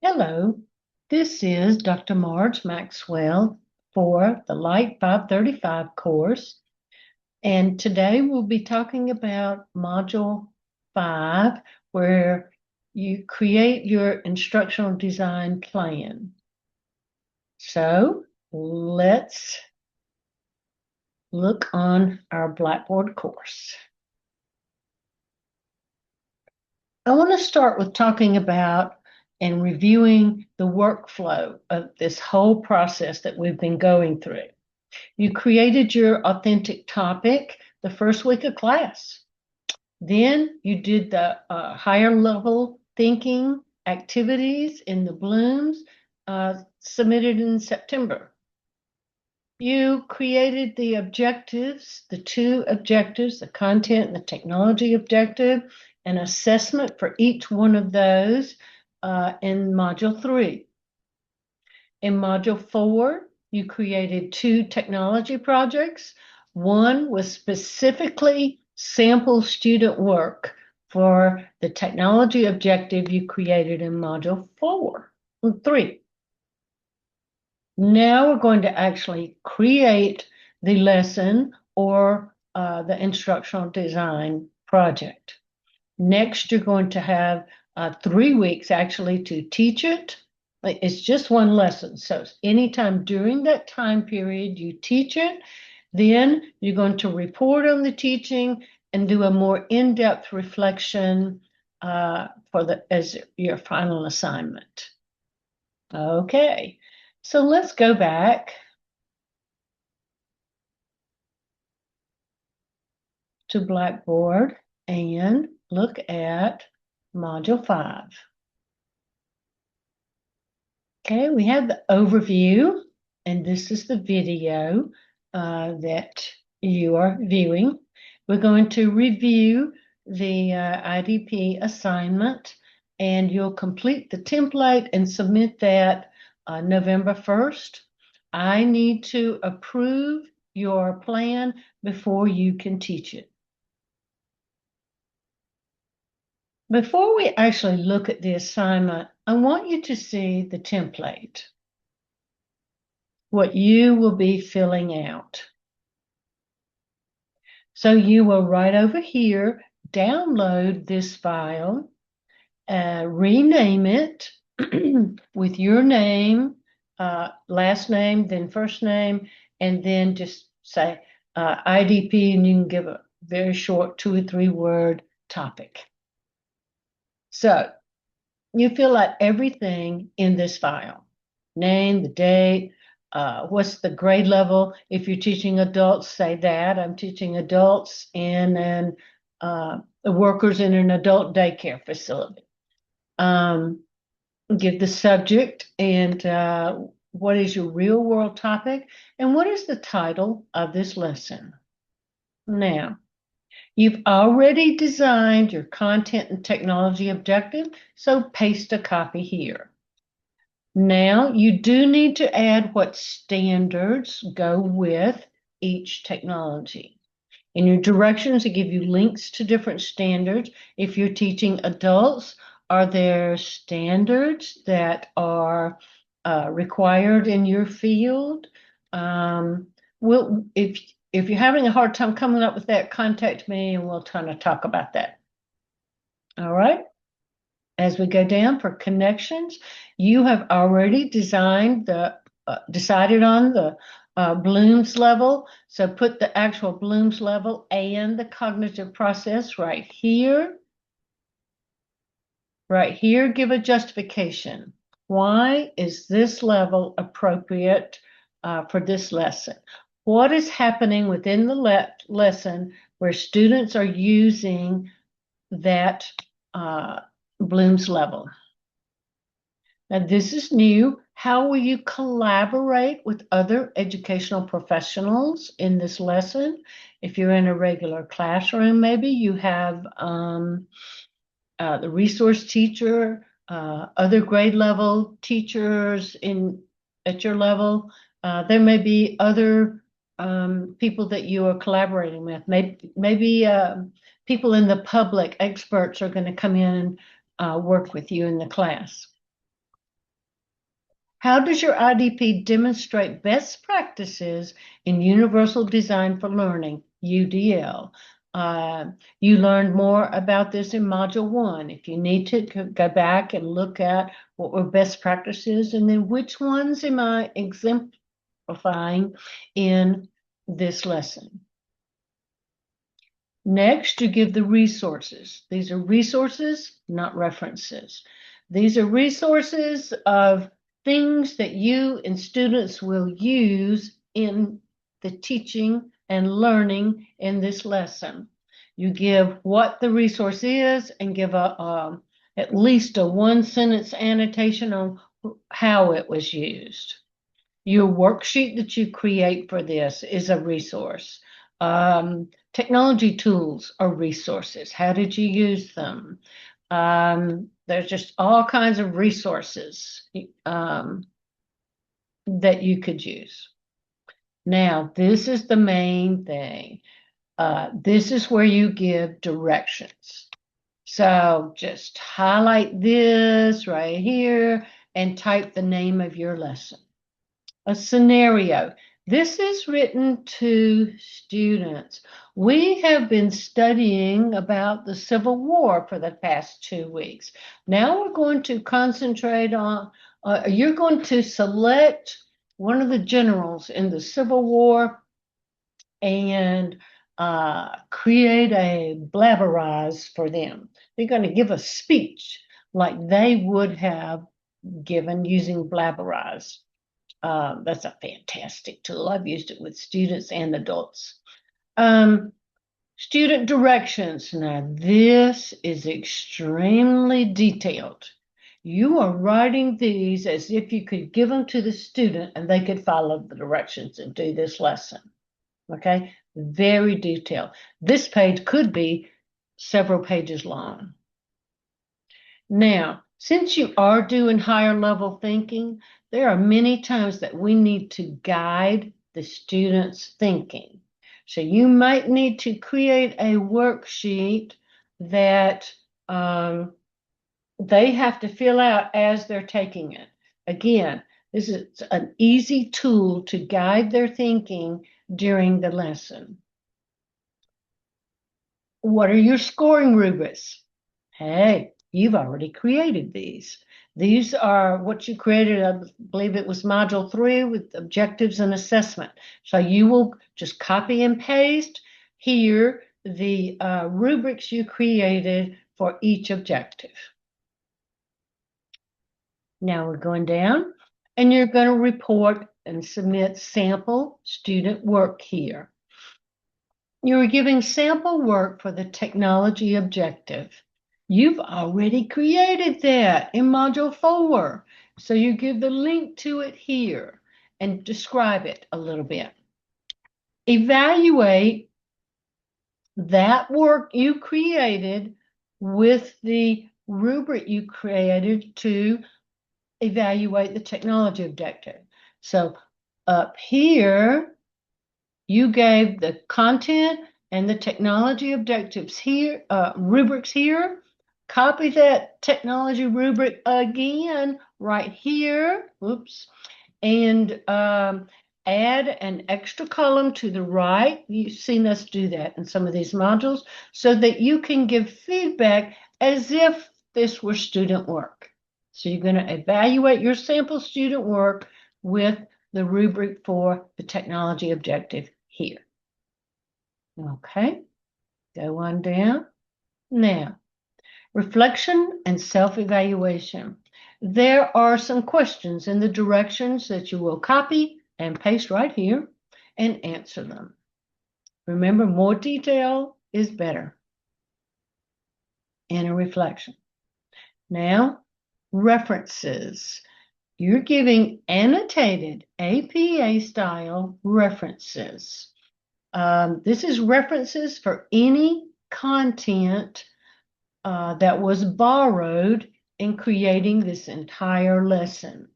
Hello, this is Dr. Marge Maxwell for the LITE 535 course, and today we'll be talking about Module 5, where you create your instructional design plan. So let's look on our Blackboard course. I want to start with talking about and reviewing the workflow of this whole process that we've been going through. You created your authentic topic the first week of class. Then you did the higher level thinking activities in the Blooms submitted in September. You created the objectives, the two objectives, the content and the technology objective, an assessment for each one of those in Module 3. In Module 4, you created two technology projects. One was specifically sample student work for the technology objective you created in Module 3. Now we're going to actually create the lesson or the instructional design project. Next, you're going to have 3 weeks actually to teach it. It's just one lesson. So anytime during that time period you teach it, then you're going to report on the teaching and do a more in-depth reflection as your final assignment. Okay, so let's go back to Blackboard and look at Module 5. Okay, we have the overview, and this is the video that you are viewing. We're going to review the IDP assignment, and you'll complete the template and submit that November 1st. I need to approve your plan before you can teach it. Before we actually look at the assignment, I want you to see the template, what you will be filling out. So you will right over here, download this file, rename it with your name, last name, then first name, and then just say IDP, and you can give a very short 2 or 3 word topic. So you fill out everything in this file. Name, the date, what's the grade level. If you're teaching adults, say that. I'm teaching adults and workers in an adult daycare facility. Give the subject and what is your real world topic and what is the title of this lesson. Now, you've already designed your content and technology objective, so paste a copy here. Now, you do need to add what standards go with each technology. In your directions, it give you links to different standards. If you're teaching adults, are there standards that are required in your field? If you're having a hard time coming up with that, contact me and we'll kind of talk about that. All right. As we go down for connections, you have already decided on the Bloom's level. So put the actual Bloom's level and the cognitive process right here. Right here, give a justification. Why is this level appropriate for this lesson? What is happening within the lesson where students are using that Bloom's level? Now, this is new. How will you collaborate with other educational professionals in this lesson? If you're in a regular classroom, maybe you have the resource teacher, other grade level teachers at your level. There may be other people that you are collaborating with. Maybe people in the public, experts, are going to come in and work with you in the class. How does your IDP demonstrate best practices in Universal Design for Learning, UDL? You learned more about this in Module 1. If you need to go back and look at what were best practices and then which ones am I exemplifying in this lesson. Next, you give the resources. These are resources, not references. These are resources of things that you and students will use in the teaching and learning in this lesson. You give what the resource is and give at least a one-sentence annotation on how it was used. Your worksheet that you create for this is a resource. Technology tools are resources. How did you use them? There's just all kinds of resources that you could use. Now, this is the main thing. This is where you give directions. So just highlight this right here and type the name of your lesson. A scenario. This is written to students. We have been studying about the Civil War for the past 2 weeks. Now we're going to concentrate on, you're going to select one of the generals in the Civil War and create a blabberize for them. They're going to give a speech like they would have given using blabberize. That's a fantastic tool. I've used it with students and adults. Student directions. Now, this is extremely detailed. You are writing these as if you could give them to the student and they could follow the directions and do this lesson. Okay? Very detailed. This page could be several pages long. Now, since you are doing higher level thinking, there are many times that we need to guide the students' thinking. So you might need to create a worksheet that they have to fill out as they're taking it. Again, this is an easy tool to guide their thinking during the lesson. What are your scoring rubrics? Hey, you've already created these. These are what you created, I believe it was Module 3 with objectives and assessment. So you will just copy and paste here the rubrics you created for each objective. Now we're going down, and you're going to report and submit sample student work here. You're giving sample work for the technology objective. You've already created that in Module 4. So you give the link to it here and describe it a little bit. Evaluate that work you created with the rubric you created to evaluate the technology objective. So up here, you gave the content and the technology objectives here, rubrics here. Copy that technology rubric again right here. Oops. And add an extra column to the right. You've seen us do that in some of these modules so that you can give feedback as if this were student work. So you're going to evaluate your sample student work with the rubric for the technology objective here. Okay, go on down. Now, reflection and self-evaluation. There are some questions in the directions that you will copy and paste right here and answer them. Remember, more detail is better in a reflection. Now, references. You're giving annotated APA-style references. This is references for any content that was borrowed in creating this entire lesson.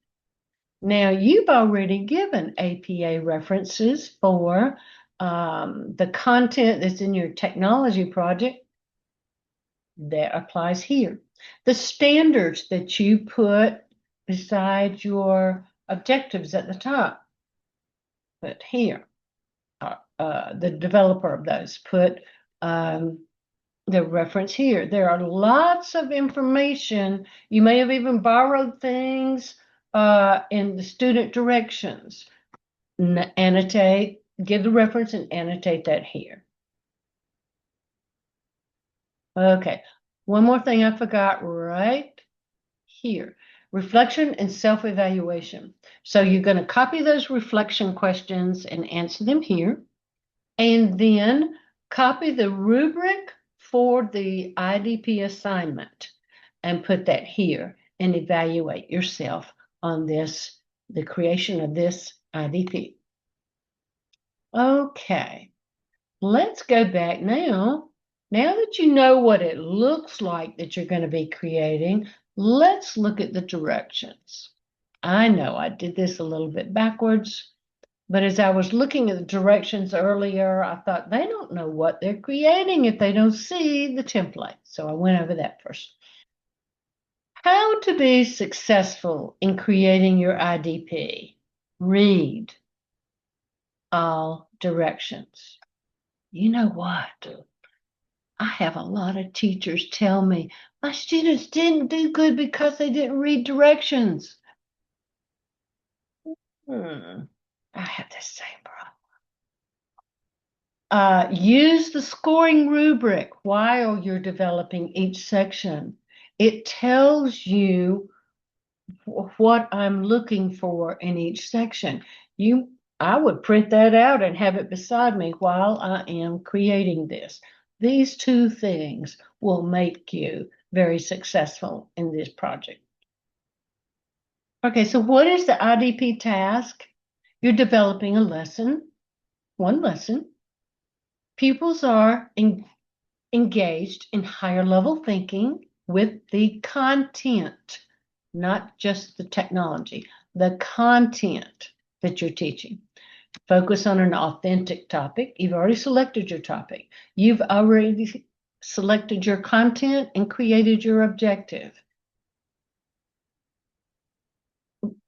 Now, you've already given APA references for the content that's in your technology project. That applies here. The standards that you put beside your objectives at the top. Put here, the developer of those. Put the reference here. There are lots of information. You may have even borrowed things in the student directions. Annotate, give the reference and annotate that here. Okay, one more thing I forgot right here. Reflection and self-evaluation. So you're going to copy those reflection questions and answer them here. And then copy the rubric for the IDP assignment and put that here and evaluate yourself on this, the creation of this IDP. Okay, let's go back now. Now that you know what it looks like that you're going to be creating, let's look at the directions. I know I did this a little bit backwards, but as I was looking at the directions earlier, I thought they don't know what they're creating if they don't see the template. So I went over that first. How to be successful in creating your IDP. Read all directions. You know what? I have a lot of teachers tell me my students didn't do good because they didn't read directions. I have the same problem. Use the scoring rubric while you're developing each section. It tells you what I'm looking for in each section. I would print that out and have it beside me while I am creating this. These two things will make you very successful in this project. Okay, so what is the IDP task? You're developing a lesson, one lesson. Pupils are engaged in higher level thinking with the content, not just the technology, the content that you're teaching. Focus on an authentic topic. You've already selected your topic. You've already selected your content and created your objective.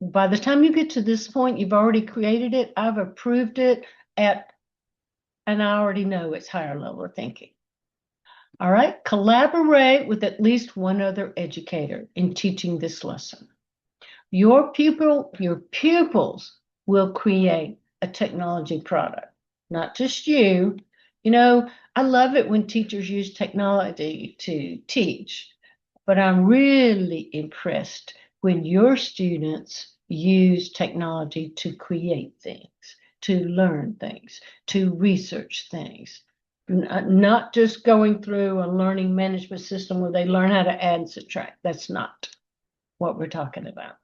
By the time you get to this point, you've already created it. I've approved it and I already know it's higher level of thinking. All right, collaborate with at least one other educator in teaching this lesson. Your pupils will create a technology product, not just you. You know, I love it when teachers use technology to teach, but I'm really impressed when your students use technology to create things, to learn things, to research things. Not just going through a learning management system where they learn how to add and subtract. That's not what we're talking about.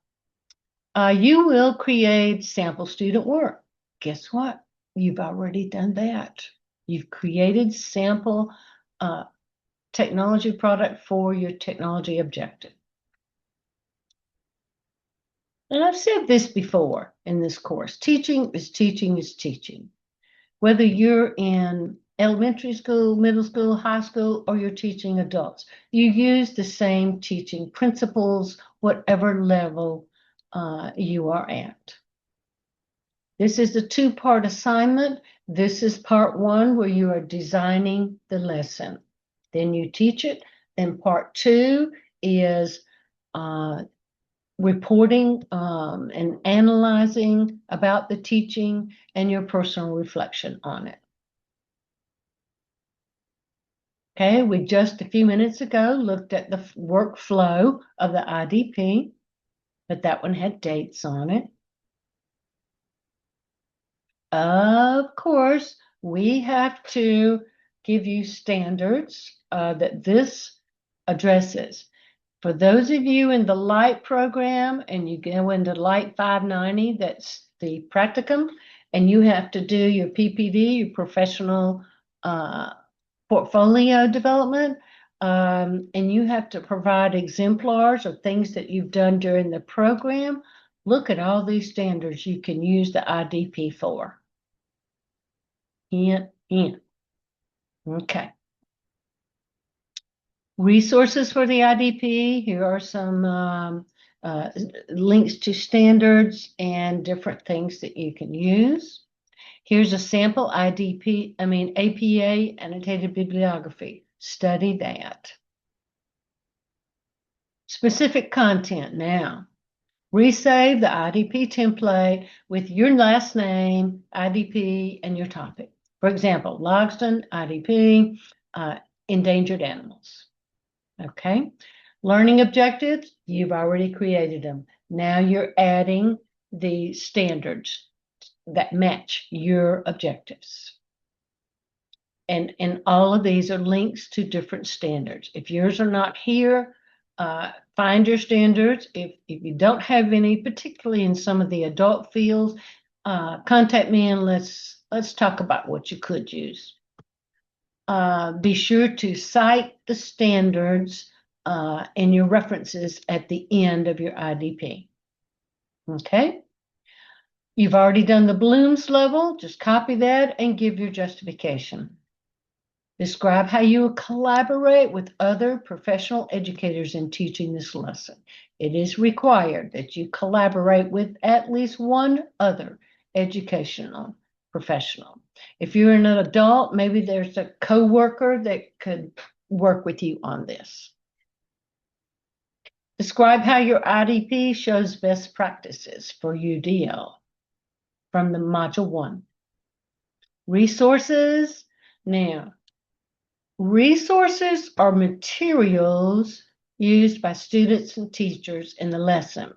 You will create sample student work. Guess what? You've already done that. You've created sample technology product for your technology objective. And I've said this before in this course, teaching is teaching is teaching. Whether you're in elementary school, middle school, high school, or you're teaching adults, you use the same teaching principles, whatever level you are at. This is the two-part assignment. This is part one where you are designing the lesson. Then you teach it. And part two is reporting and analyzing about the teaching and your personal reflection on it. Okay, we just a few minutes ago looked at the workflow of the IDP, but that one had dates on it. Of course, we have to give you standards that this addresses. For those of you in the LITE program and you go into LITE 590, that's the practicum, and you have to do your PPD, your professional portfolio development, and you have to provide exemplars of things that you've done during the program. Look at all these standards you can use the IDP for. Okay. Resources for the IDP. Here are some links to standards and different things that you can use. Here's a sample APA annotated bibliography. Study that. Specific content now. Resave the IDP template with your last name, IDP, and your topic. For example, Logston, IDP, endangered animals. Okay. Learning objectives, you've already created them. Now you're adding the standards that match your objectives. And all of these are links to different standards. If yours are not here, find your standards. If you don't have any, particularly in some of the adult fields, contact me and let's talk about what you could use. Be sure to cite the standards and your references at the end of your IDP. Okay? You've already done the Bloom's level. Just copy that and give your justification. Describe how you collaborate with other professional educators in teaching this lesson. It is required that you collaborate with at least one other educational professional. If you're an adult, maybe there's a coworker that could work with you on this. Describe how your IDP shows best practices for UDL from the Module 1. Resources. Now, resources are materials used by students and teachers in the lesson,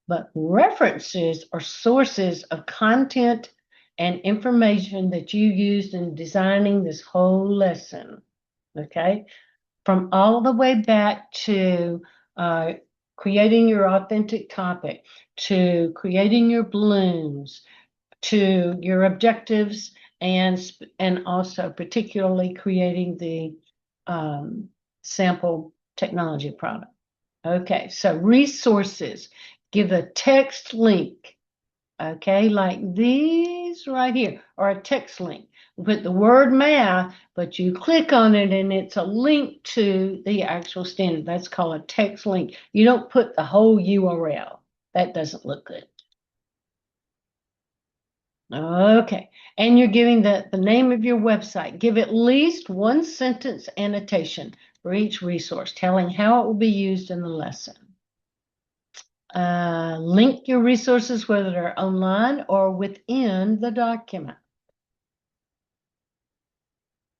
but references are sources of content and information that you used in designing this whole lesson, okay? From all the way back to creating your authentic topic, to creating your blooms, to your objectives, and also particularly creating the sample technology product. Okay, so resources, give a text link, okay, like these right here, or a text link. Put the word math, but you click on it and it's a link to the actual standard. That's called a text link. You don't put the whole URL. That doesn't look good. Okay, and you're giving the name of your website. Give at least one sentence annotation for each resource, telling how it will be used in the lesson. Link your resources, whether they're online or within the document.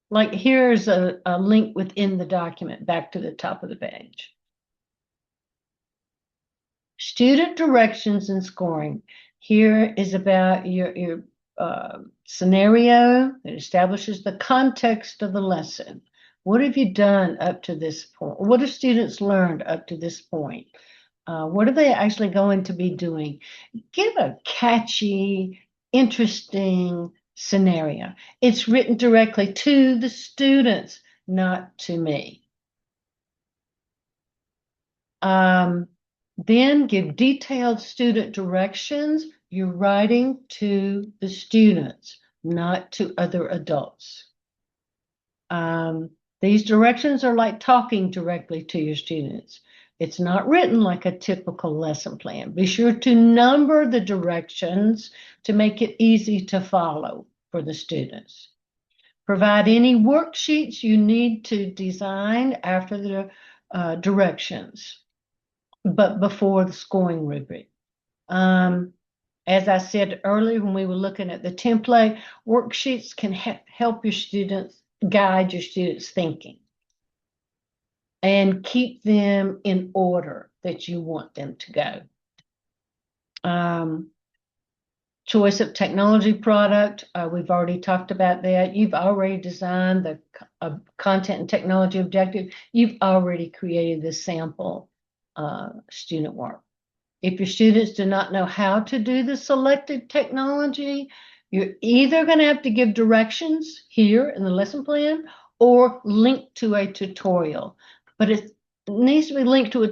Like here's a link within the document back to the top of the page. Student directions and scoring. Here is about your scenario that establishes the context of the lesson. What have you done up to this point? What have students learned up to this point? What are they actually going to be doing? Give a catchy, interesting scenario. It's written directly to the students, not to me. Then give detailed student directions. You're writing to the students, not to other adults. These directions are like talking directly to your students. It's not written like a typical lesson plan. Be sure to number the directions to make it easy to follow for the students. Provide any worksheets you need to design after the directions, but before the scoring rubric. As I said earlier, when we were looking at the template, worksheets can help your students, guide your students' thinking, and keep them in order that you want them to go. Choice of technology product, we've already talked about that. You've already designed the content and technology objective. You've already created the sample student work. If your students do not know how to do the selected technology, you're either going to have to give directions here in the lesson plan or link to a tutorial. But it needs to be linked to a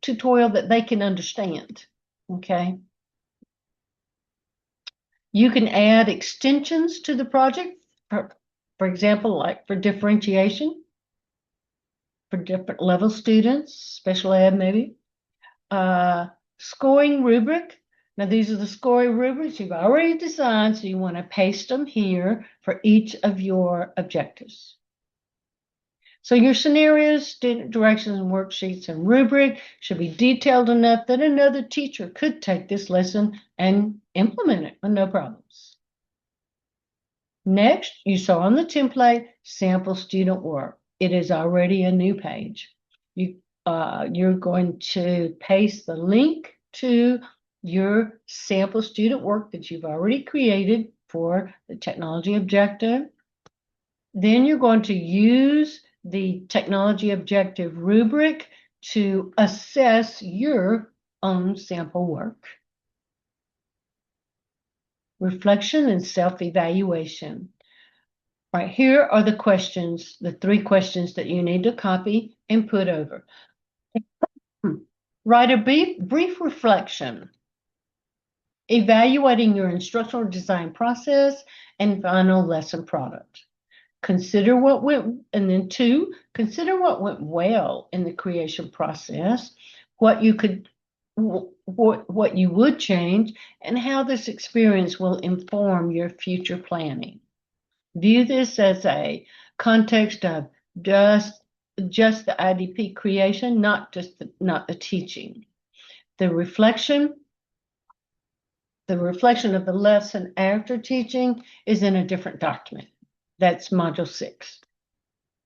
tutorial that they can understand, okay? You can add extensions to the project, for example, like for differentiation, for different level students, special ed maybe. Scoring rubric. Now, these are the scoring rubrics you've already designed, so you want to paste them here for each of your objectives. So your scenarios, student directions, and worksheets and rubric should be detailed enough that another teacher could take this lesson and implement it with no problems. Next, you saw on the template, sample student work. It is already a new page. You're going to paste the link to your sample student work that you've already created for the technology objective. Then you're going to use the technology objective rubric to assess your own sample work. Reflection and self-evaluation. Right, here are the questions, the 3 questions that you need to copy and put over. Write a brief reflection, evaluating your instructional design process and final lesson product. Consider what went, and then 2, consider what went well in the creation process, what you would change, and how this experience will inform your future planning. View this as a context of just the IDP creation, not the teaching. The reflection of the lesson after teaching is in a different document. That's module 6.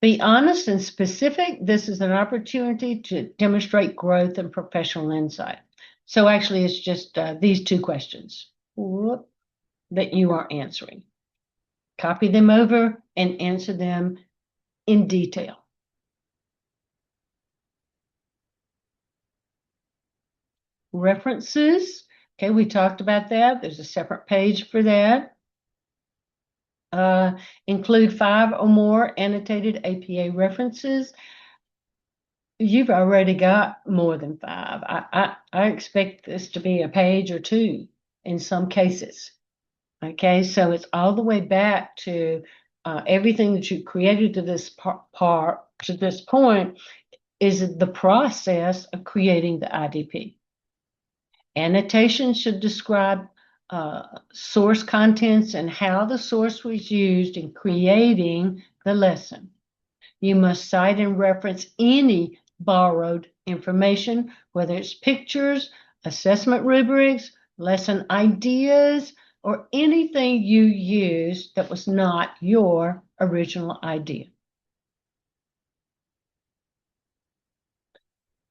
Be honest and specific. This is an opportunity to demonstrate growth and professional insight. So actually, it's just these 2 questions that you are answering. Copy them over and answer them in detail. References. Okay, we talked about that. There's a separate page for that. Include 5 or more annotated APA references. You've already got more than 5. I expect this to be a page or 2 in some cases. Okay, so it's all the way back to everything that you created to this to this point is the process of creating the IDP. Annotation should describe source contents and how the source was used in creating the lesson. You must cite and reference any borrowed information, whether it's pictures, assessment rubrics, lesson ideas, or anything you used that was not your original idea.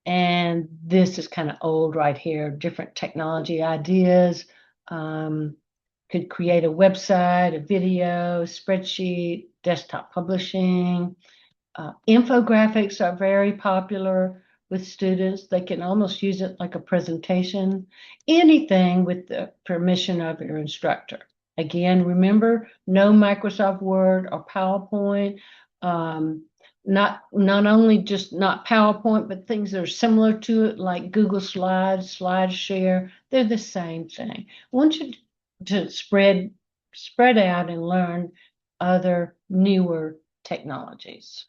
And this is kind of old right here, different technology ideas. Could create a website, a video, spreadsheet, desktop publishing. Infographics are very popular with students. They can almost use it like a presentation. Anything with the permission of your instructor. Again, remember, no Microsoft Word or PowerPoint. Not only just not PowerPoint, but things that are similar to it, like Google Slides, SlideShare. They're the same thing. I want you to spread out and learn other newer technologies.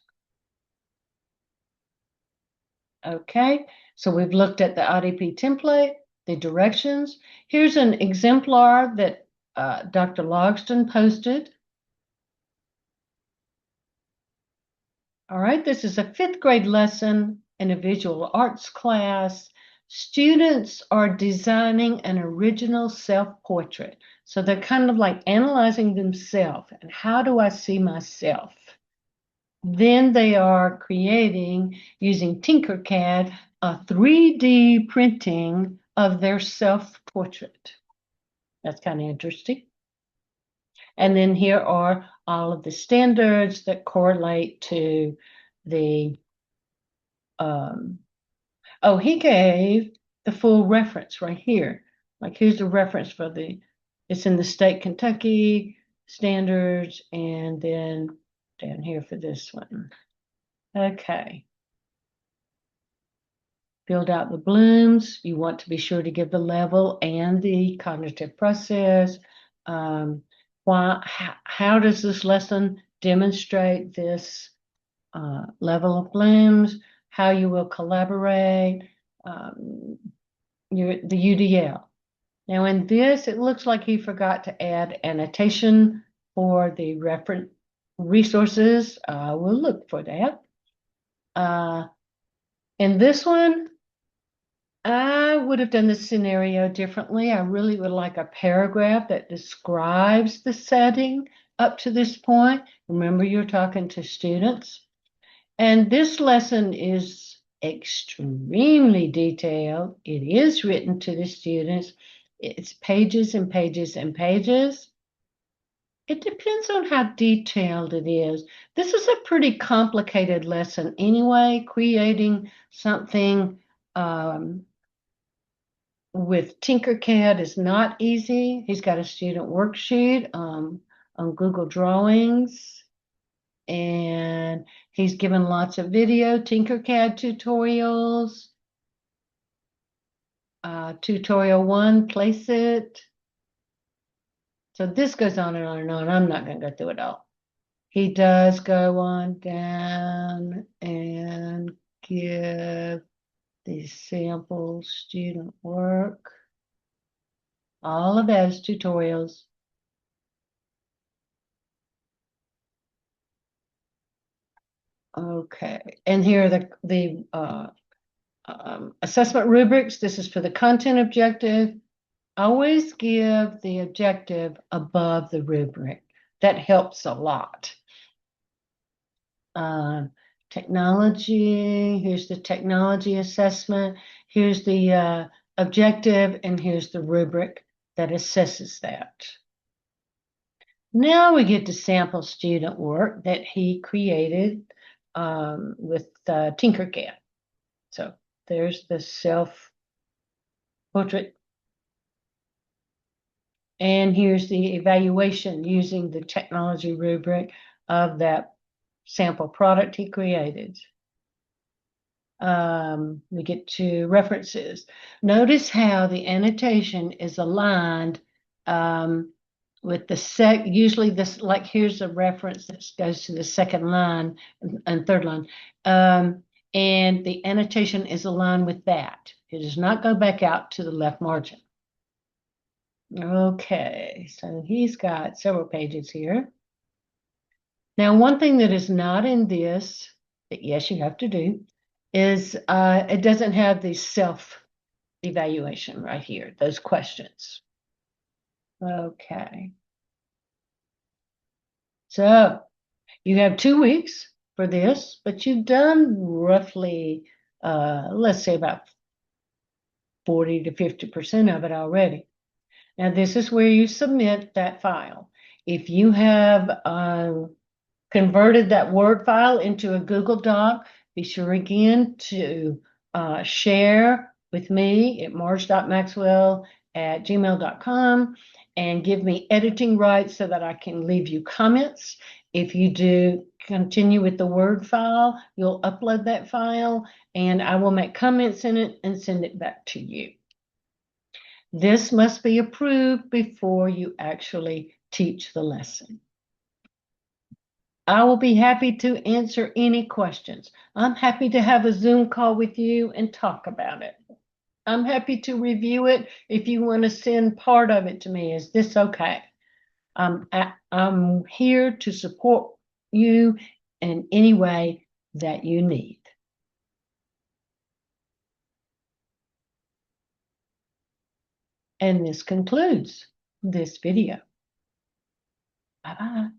Okay, so we've looked at the IDP template, the directions. Here's an exemplar that Dr. Logston posted. All right, this is a 5th grade lesson in a visual arts class. Students are designing an original self-portrait. So they're kind of like analyzing themselves and how do I see myself? Then they are creating, using Tinkercad, a 3D printing of their self-portrait. That's kind of interesting. And then here are all of the standards that correlate to the, he gave the full reference right here. Like here's the reference for it's in the state Kentucky standards, and then down here for this one. Okay. Build out the blooms. You want to be sure to give the level and the cognitive process. How does this lesson demonstrate this level of blooms? How you will collaborate. the UDL. Now in this, it looks like he forgot to add annotation for the reference resources. We'll look for that. In this one, I would have done the scenario differently. I really would like a paragraph that describes the setting up to this point. Remember, you're talking to students. And this lesson is extremely detailed. It is written to the students. It's pages and pages and pages. It depends on how detailed it is. This is a pretty complicated lesson anyway, creating something with Tinkercad is not easy. He's got a student worksheet on Google Drawings, and he's given lots of video Tinkercad tutorials. Tutorial 1, place it. So this goes on and on and on. I'm not going to go through it all. He does go on down and give the sample student work. All of that is tutorials. Okay, and here are the assessment rubrics. This is for the content objective. Always give the objective above the rubric. That helps a lot. Technology, here's the technology assessment. Here's the objective, and here's the rubric that assesses that. Now we get to sample student work that he created with Tinkercad. So there's the self-portrait. And here's the evaluation using the technology rubric of that sample product he created. We get to references. Notice how the annotation is aligned with the usually this, like here's a reference that goes to the second line and third line. And the annotation is aligned with that. It does not go back out to the left margin. Okay, so he's got several pages here. Now, one thing that is not in this, that yes, you have to do, is it doesn't have the self-evaluation right here, those questions. Okay. So you have 2 weeks for this, but you've done roughly, let's say about 40 to 50% of it already. Now, this is where you submit that file. If you have converted that Word file into a Google Doc, be sure again to share with me at marge.maxwell@gmail.com and give me editing rights so that I can leave you comments. If you do continue with the Word file, you'll upload that file and I will make comments in it and send it back to you. This must be approved before you actually teach the lesson. I will be happy to answer any questions. I'm happy to have a Zoom call with you and talk about it. I'm happy to review it if you want to send part of it to me. Is this okay? I'm here to support you in any way that you need. And this concludes this video. Bye-bye.